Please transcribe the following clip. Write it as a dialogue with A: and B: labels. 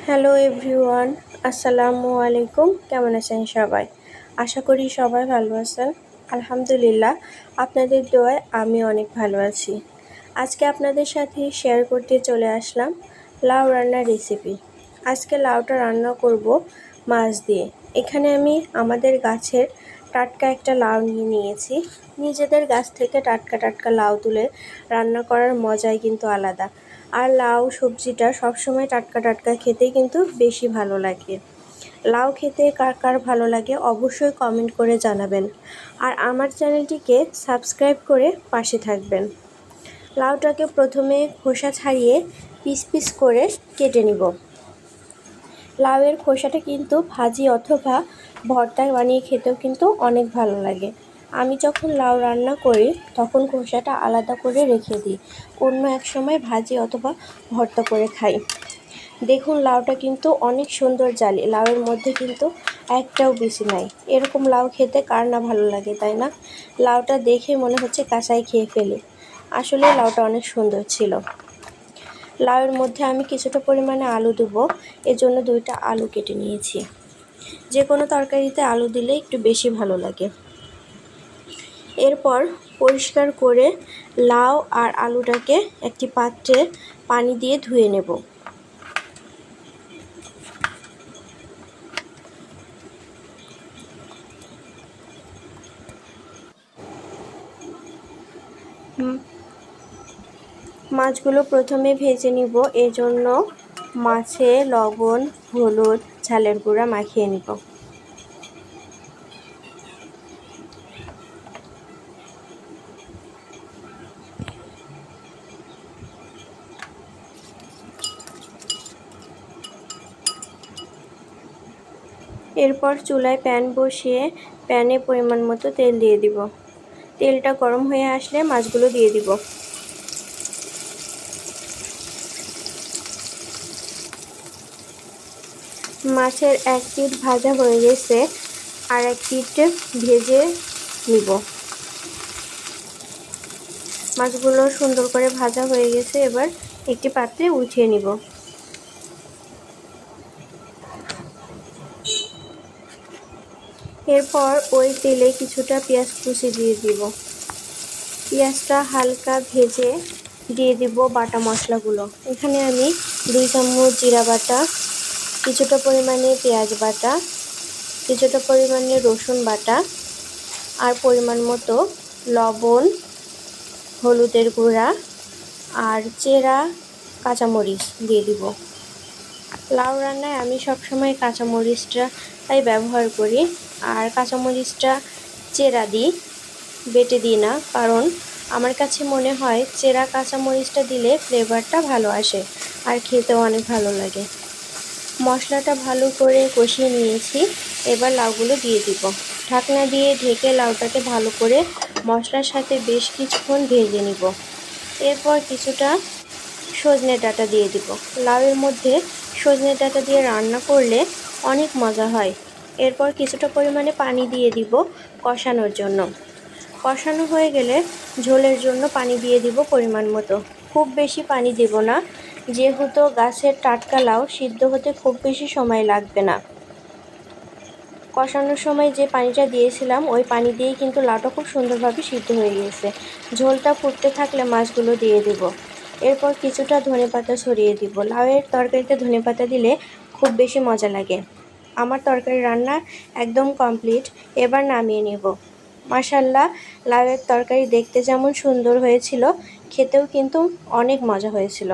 A: Hello everyone, আসসালামু আলাইকুম। কেমন আছেন সবাই? আশা করি সবাই ভালো আছেন। আলহামদুলিল্লাহ, আপনাদের দোয়ায় আমি অনেক ভালো আছি। আজকে আপনাদের সাথে শেয়ার করতে চলে আসলাম লাউ রান্নার রেসিপি। আজকে লাউটা রান্না করব মাছ দিয়ে। এখানে আমি আমাদের গাছের টাটকা একটা লাউ নিয়েছি। নিজেদের গাছ থেকে টাটকা টাটকা লাউ তুলে রান্না করার মজাই কিন্তু আলাদা। আর লাউ সবজিটা সবসময় টাটকা টাটকা খেতেই কিন্তু বেশি ভালো লাগে। লাউ খেতে কার কার ভালো লাগে অবশ্যই কমেন্ট করে জানাবেন। আর আমার চ্যানেলটিকে সাবস্ক্রাইব করে পাশে থাকবেন। লাউটাকে প্রথমে খোসা ছাড়িয়ে পিস পিস করে কেটে নিব। লাউয়ের খোসাটা কিন্তু ভাজি অথবা ভর্তা বানিয়ে খেতেও কিন্তু অনেক ভালো লাগে। আমি যখন লাউ রান্না করি তখন খোসাটা আলাদা করে রেখে দিই, অন্য এক সময় ভাজি অথবা ভর্তা করে খাই। দেখুন লাউটা কিন্তু অনেক সুন্দর জালি, লাউয়ের মধ্যে কিন্তু একটাও বেশি নাই। এরকম লাউ খেতে কার না ভালো লাগে, তাই না? লাউটা দেখে মনে হচ্ছে কাঁচাই খেয়ে ফেলি। আসলে লাউটা অনেক সুন্দর ছিল। লাউয়ের মধ্যে আমি কিছুটা পরিমাণে আলু দেবো, এজন্য 2টা আলু কেটে নিয়েছি। যে কোনো তরকারিতে আলু দিলে একটু বেশি ভালো লাগে। এরপর পরিষ্কার করে লাউ আর আলুটাকে একটি পাত্রে পানি দিয়ে ধুয়ে নেব। মাছগুলো প্রথমে ভেজে নিব, এজন্য মাছে লবণ, হলুদ, ঝালের গুঁড়া মাখিয়ে নিব। এরপর চুলায় প্যান বসিয়ে প্যানে পরিমাণ মতো তেল দিয়ে দিব। তেলটা গরম হয়ে আসলে মাছগুলো দিয়ে দিব। মাছের এক পিঠ ভাজা হয়ে গেছে, আর এক পিঠ ভেজে নিব। মাছগুলো সুন্দর করে ভাজা হয়ে গেছে, এবার একটি পাত্রে উঠিয়ে নিব। এরপর ওই তেলে কিছুটা পেঁয়াজ কুচি দিয়ে দিব। পেঁয়াজটা হালকা ভেজে দিয়ে দিব বাটা মশলাগুলো। এখানে আমি 2 চামচ জিরা বাটা, কিছুটা পরিমাণে পেঁয়াজ বাটা, কিছুটা পরিমাণে রসুন বাটা, আর পরিমাণ মতো লবণ, হলুদের গুঁড়া আর চেরা কাঁচামরিচ দিয়ে দিব। লাউ রান্নায় আমি সবসময় কাঁচামরিচটাই ব্যবহার করি, আর কাঁচামরিচটা চেরা দিই, বেটে দিই না, কারণ আমার কাছে মনে হয় চেরা কাঁচামরিচটা দিলে ফ্লেভারটা ভালো আসে আর খেতেও অনেক ভালো লাগে। মশলাটা ভালো করে কষিয়ে নিয়েছি, এবার লাউগুলো দিয়ে দিব। ঢাকনা দিয়ে ঢেকে লাউটাকে ভালো করে মশলার সাথে বেশ কিছুক্ষণ ভেজে নিব। এরপর কিছুটা সজনে ডাঁটা দিয়ে দিব। লাউয়ের মধ্যে সজনে ডাঁটা দিয়ে রান্না করলে অনেক মজা হয়। এরপর কিছুটা পরিমাণে পানি দিয়ে দিব কষানোর জন্য। কষানো হয়ে গেলে ঝোলের জন্য পানি দিয়ে দিব পরিমাণ মতো। খুব বেশি পানি দেব না, যেহেতু গাছের টাটকা লাউ সিদ্ধ হতে খুব বেশি সময় লাগবে না। কষানোর সময় যে পানিটা দিয়েছিলাম ওই পানি দিয়েই কিন্তু লাউটা খুব সুন্দরভাবে সিদ্ধ হয়ে গেছে। ঝোলটা ফুটতে থাকলে মাছগুলো দিয়ে দেব। এরপর কিছুটা ধনেপাতা ছড়িয়ে দিব। লাউয়ের তরকারিতে ধনেপাতা দিলে খুব বেশি মজা লাগে। আমার তরকারি রান্না একদম কমপ্লিট, এবার নামিয়ে নেব। মাশাআল্লাহ, লাউয়ের তরকারি দেখতে যেমন সুন্দর হয়েছিল, খেতেও কিন্তু অনেক মজা হয়েছিল।